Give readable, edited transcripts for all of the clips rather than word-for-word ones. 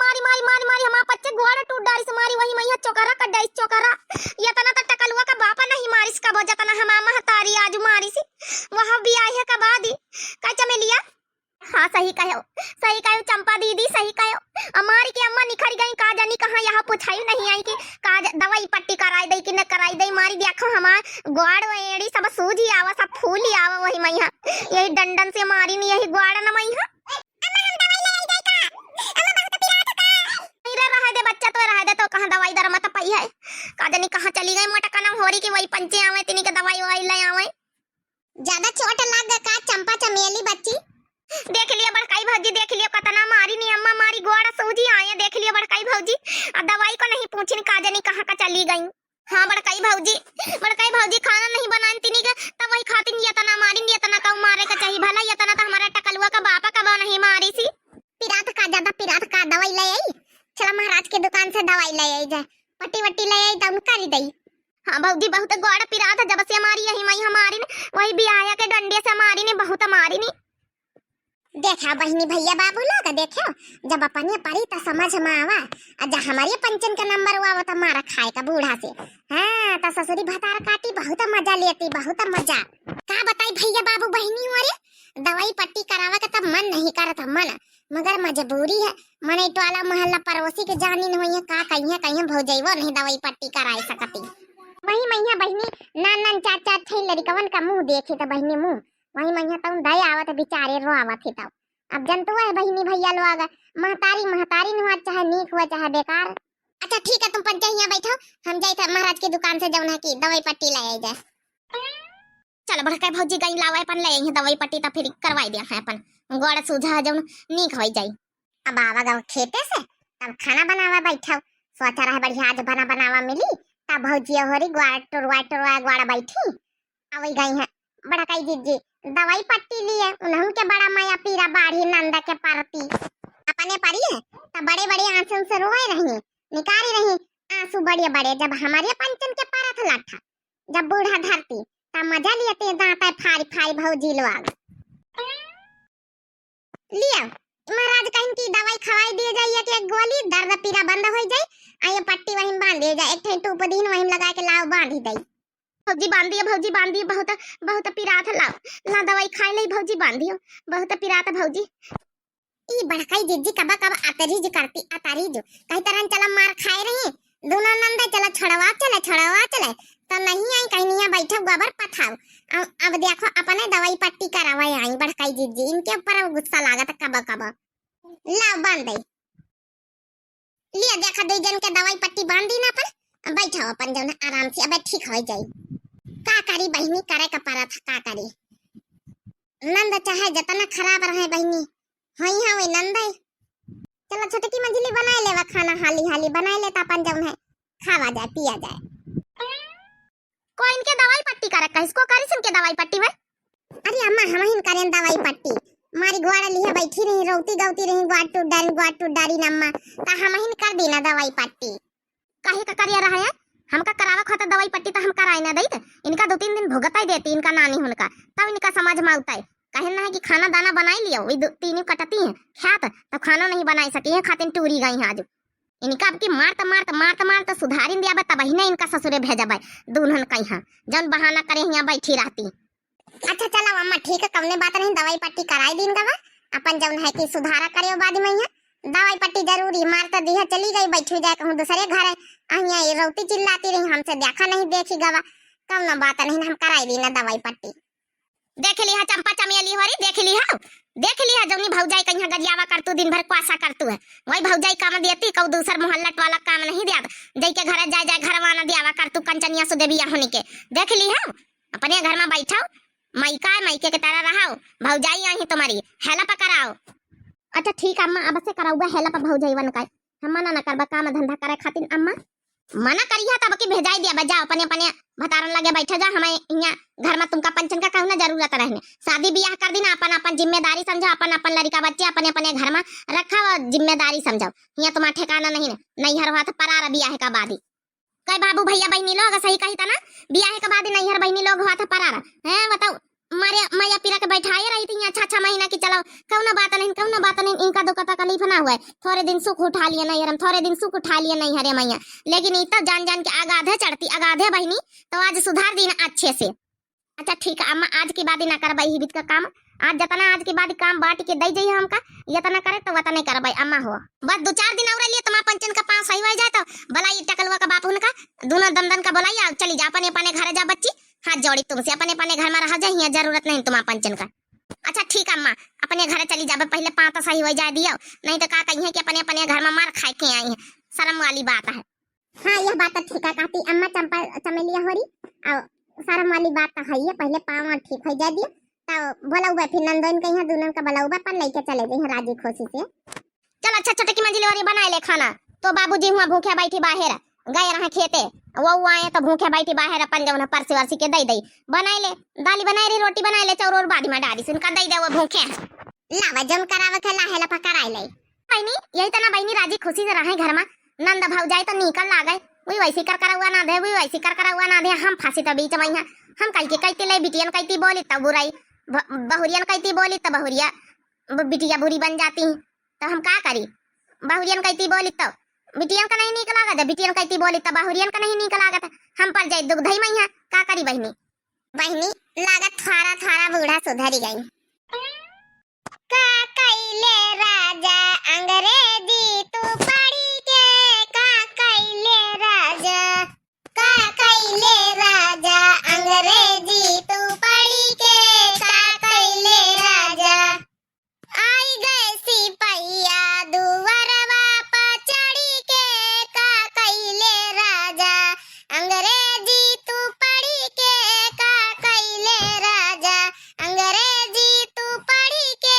मारी मारी मारी मारी हमार बच्चे गोड़ टूट डारी से मारी वही मैया चोकरा कट डाई चोकरा ये तना त टकलुआ का बापा नहीं मारिस का बजा तना हमा महतारी आज मारी सी वहां भी आई है का बादी का चमेलिया। हाँ सही कहो चंपा दीदी सही कहो। हमारी की अम्मा निखर गई का जानी कहां यहाँ पूछाई नहीं आई कि का दवाई पट्टी कराई दई कि न कराई दई मारी देखो हमार गोड़ एड़ी सब सूजी आवा सब फूल ही आवा वही मैया यही डंडन से मारी नहीं यही गोड़ न मैया बच्चा तो रह दे तो कहां दवाई दर मत पई है का जानी कहां चली गई मोटा कनम होरी की वही पंचे आवे तिनी के दवाई वही ले आवे ज्यादा चोट लग का चंपा चमेली बच्ची देख लिया बड़काई भौजी देख लिया कतना मारी नी अम्मा मारी गोड़ा सूजी आए देख लिया बड़काई भौजी अब दवाई को नहीं पूछी का जानी कहां का चली गई। हाँ बड़काई भौजी खाना नहीं बनान तिनी के तब वही खातिन ये तना मारी ये तना का मारे का चाहिए भला ये तना तो हमारा टकलुआ का बापा का नहीं मारी सी पिरात का ज्यादा पिरात का दवाई ले आई चला महाराज के दुकान से दवाई ले आई जाए पट्टी वट्टी ले आई तब कर दई। हाँ भौजी बहुत गोड़ा पिरात जब से हमारी यही मई हमारी वही भी आया के डंडे से हमारी ने बहुत मारी नी देखा बहनी भैया बाबू लोग देखो जब अपने परी तो समझ में आवा जब हमारे पंचन का नंबर हुआ तो मारा खाए का बूढ़ा से। हाँ तो ससुरी भतार काटी बहुत मजा लेती बहुत मजा का बताई भैया बाबू बहनी हमारे दवाई पट्टी करावा का तब मन नहीं करता मन मगर मजबूरी है मन टोला मोहल्ला पड़ोसी के जानी नहीं है का कहीं भौजैवो नहीं दवाई पट्टी कराई सकती वही मैया बहनी नान नान चाचा थे लड़कवन का मुंह देखे तो बहनी मुंह वही मैया तो दया आवत बेचारे रो आवत थी तब अब जनतु है बहनी भैया लोग महतारी हुआ चाहे नीक हुआ चाहे बेकार। अच्छा ठीक है तुम पंचा यहाँ बैठो हम जाए महाराज की दुकान से जौन है की दवाई पट्टी ले जाए चलो बड़का भौजी गई लावा अपन ले आई दवाई पट्टी तो फिर करवाई दिया है अपन गोड़ सूझा जौन नीक हो जाई। अब आवा गौ खेते से तब खाना बनावा बैठो सोचा रहा बढ़िया आज बनावा मिली तब भौजी होरी गोड़ गोड़ा बैठी आवई गई है बड़ा कई जीजी दवाई पट्टी लिए उन्हों के बड़ा माया पीरा बाढ़ी नंदा के पारती अपने परी है तब बड़े बड़े आंसू से रोए रही निकारी रही आंसू बड़े बड़े जब हमारे पंचन के पारत लाठा जब बूढ़ा धरती तब मजा लियते दांता फारी भौजी लोग लिया महाराज कहीं की दवाई खवाई दिए जाइए कि एक गोली दर्द पीरा बंद हो जाए आये पट्टी वहीं बांध दिए जाए एक ठे टूप दिन वहीं लगा के लाओ बांध दई भौजी बांधिए बहुत पिरात लाओ ला दवाई खाई ले भौजी बांधियो बहुत पिरात भौजी ई बड़काई जीजी कबा आतरी जो करती आतारी जो कहीं तरह चला मार खाए रही दोनों नंदा चला छड़वा चले तो नहीं आई कहीं नहीं बैठो गोबर पथाओ अब देखो अपने दवाई पट्टी करावा आई बड़काई जीजी इनके ऊपर गुस्सा लागत कबा लाओ बांध दई लिया देखा दो जन के दवाई पट्टी बांध दी ना पर बैठो अपन जौन आराम से अब ठीक हो जाई का करी बहनी करे का पारा था का करी नंद चाहे जतना खराब रहे बहनी हई है वही नंद चलो छोटकी मंजिली बनाए लेवा खाना हाली बनाए लेता अपन जौन है खावा जाए पिया जाए कोई इनके दवाई पट्टी करे किसको करी इनके दवाई पट्टी में अरे अम्मा हम ही करें दवाई पट्टी मारी गोड़ा लिया बैठी रही रोती गौती रही गोड़ टूट डारी नम्मा ता हम ही कर दी ना दवाई पट्टी काहे का करिया रहा है हमका करावा खाता दवाई पट्टी तो हम कराई ना देत इनका 2-3 दिन भुगताई देती इनका नानी हुनका तब इनका समझ में आता है कहे ना है कि खाना दाना बनाई लियो वही 3 कटती है ख्यात तो खाना नहीं बनाई सकी है खातिन टूरी गई आज इनका अब की मारत सुधारिन दिया तब ही इनका ससुरे भेजा भाई दुल्हन कहीं जौन बहाना करे यहाँ बैठी रहती। अच्छा चलो अम्मा ठीक है कवने बात नहीं दवाई पट्टी कराई दिन गवा अपन जौन है कि सुधारा करे बाद में दवाई पट्टी जरूरी मार तो दिया चली गई बैठी जाए कहूँ दूसरे घर है अहिया रोती चिल्लाती रही हमसे देखा नहीं देखी गवा कब ना बात नहीं हम कराई दी ना दवाई पट्टी देख लिया चंपा चमेली होरी देख लिया जौनी भौजाई कहीं गरियावा करतू दिन भर क्वासा करतू है वही भौजाई काम देती कौ दूसर मोहल्लट वाला काम नहीं दिया जई के घर जाए घर वाना दियावा करतू कंचनिया सुदेविया होने के देख लिया अपने घर में बैठाओ मायके के तरह रहाओ भौजाई आई तुम्हारी हेला पकड़ाओ। अच्छा ठीक अम्मा अब से कराऊगा हेला पर भौजाईवन का हम मना न करबा काम धंधा करे खातिर अम्मा मना करिया तब की भेजाई दिया बजा अपने भतारन लगे बैठे जा हमें यहाँ घर में तुमका पंचन का कहना जरूरत रहने शादी ब्याह कर दी ना अपन जिम्मेदारी समझो अपन लड़का बच्चे अपने घर में रखा जिम्मेदारी समझो यहाँ तुम्हारा ठिकाना नहीं नैहर हुआ था परार ब्याह का बादी कई बाबू भैया बहनी लोग सही कही था ना ब्याह के बाद नैहर बहनी लोग हुआ था परार है बताओ मारे मैया पीरा के बैठाए रही थी अच्छा अच्छा महीना की चलो कौनो बात नहीं इनका दो कता तकलीफ ना हुआ थोड़े दिन सुख उठा लिया नहीं हरम थोड़े दिन सुख उठा लिया नहीं हरे मैया लेकिन इतना जान जान के आगाधे चढ़ती आगाधे बहनी तो आज सुधार दी ना अच्छे से। अच्छा ठीक है अम्मा आज की बात ही ना करबाई हिबित का काम आज जतना आज की बात काम बांट के दई जाइए हमका ये तना करे तो वतना करबाई अम्मा हो बस 2-4 दिन और लिए तुम्हारा पंचन का पास सही हो जाए तो बुलाई टकलवा का बाप उनका दोनों दंदन का बुलाई चली जा अपने अपने घर जा बच्ची हाथ जोड़ी तुमसे अपने अपने घर में रह जाइए जरूरत नहीं तुम्हारा पंचन का। अच्छा ठीक अम्मा अपने घर चली जाबे पहले पाता सही हो जाए दियो नहीं तो का कहिए कि अपने अपने घर में मार खाए के आई है शर्म वाली बात है। हाँ यह बात तो ठीक है कहती अम्मा चंपा चमेलिया होरी और शर्म वाली बात तो है पहले पाँव ठीक हो जाए दियो तो बोला हुआ फिर नंदन के यहाँ दोनों का बोला हुआ पर लेके चले गए हैं राजी खुशी से। चल अच्छा छोटे की मंजिल वाली बना ले खाना तो बाबूजी हुआ भूखे बैठी बाहर गए रहे खेते वो आए तो भूखे बैठी बाहर अपन जब परसी वरसी के दई दई बनाई ले दाली बनाई रे रोटी बनाई ले चौर और बादी में डाली सुनका दई दे वो भूखे लावा जम करावे के लाहे लपा कराई ले बहनी यही तना बहनी राजी खुशी से रहे घर में नंद भाव जाए तो निकल ला गए वही वैसी कर हुआ ना दे वही वैसी कर हुआ ना दे हम फांसी तो बीच में हम कल के कहती ले बिटियन कहती बोली तब बुराई बहुरियन कहती बोली तब बहुरिया बिटिया बुरी बन जाती तो हम का करी बहुरियन कहती बोली तो बिटियन का नहीं निकल आगा बिटियन कहती बोली तब बहुरियन का नहीं निकल आगा हम पर जाए दुख धई मैया का करी बहनी बहनी लागत थारा थारा बूढ़ा सुधरी गई का कैले राजा अंग्रेजी तू पढ़ी के का कैले राजा अंग्रेजी तू पढ़ी के का कैले राजा आई गए सिपहिया दुवरवा पर चढ़ी के का कैले राजा अंग्रेजी तू पढ़ी के का कैले राजा अंग्रेजी तू पढ़ी के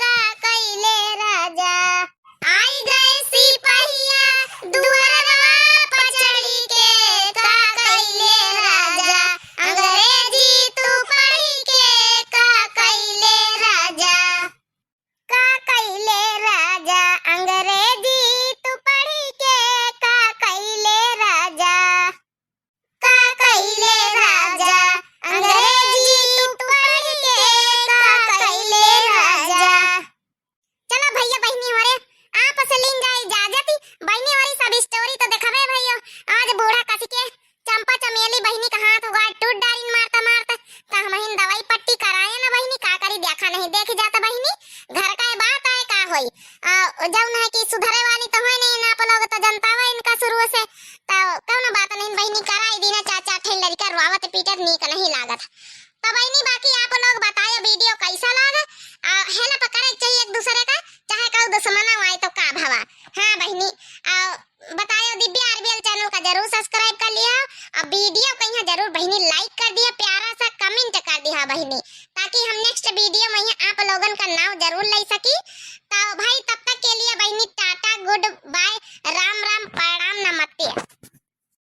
का कैले राजा आई गए सिपहिया दुवरवा पर चढ़ी के का कैले राजा अंग्रेजी तू पढ़ी के का कैले राजा का कैले राजा अंग्रेजी तू पढ़ी के का कैले राजा का कैले राजा अंग्रेजी तू पढ़ी के का कैले राजा। चलो भैया बहनी हमारे आपस लिंग जाए इजाजत बहनी वाली सब स्टोरी तो दिखावे भैया आज बूढ़ा कसी के चंपा चमेली बहनी का हाथ हुआ टूट डारिन मारता मारता का हम दवाई पट्टी कराए ना बहनी का करी देखा नहीं देख जाता बहनी घर का बात आए का होई जब ना कि सुधरे वाली तो है नहीं ना लोग तो जनता है इनका शुरू से तो कौन बात नहीं बहनी कराई दी ना चाचा ठेलर कर रावत पीटर नीक नहीं लागत तो बहनी बाकी आप लोग बताओ वीडियो कैसा लगा हेला पकड़े चाहिए एक दूसरे का चाहे कौ दुश्मन आए तो का भावा। हाँ बहनी बताओ दिव्या आरबीएल चैनल का जरूर सब्सक्राइब कर लिया और वीडियो को यहाँ जरूर बहनी लाइक कर दिया प्यारा सा कमेंट कर दिया बहनी ताकि हम नेक्स्ट वीडियो में आप लोगन का नाम जरूर ले सकी तो भाई तब तक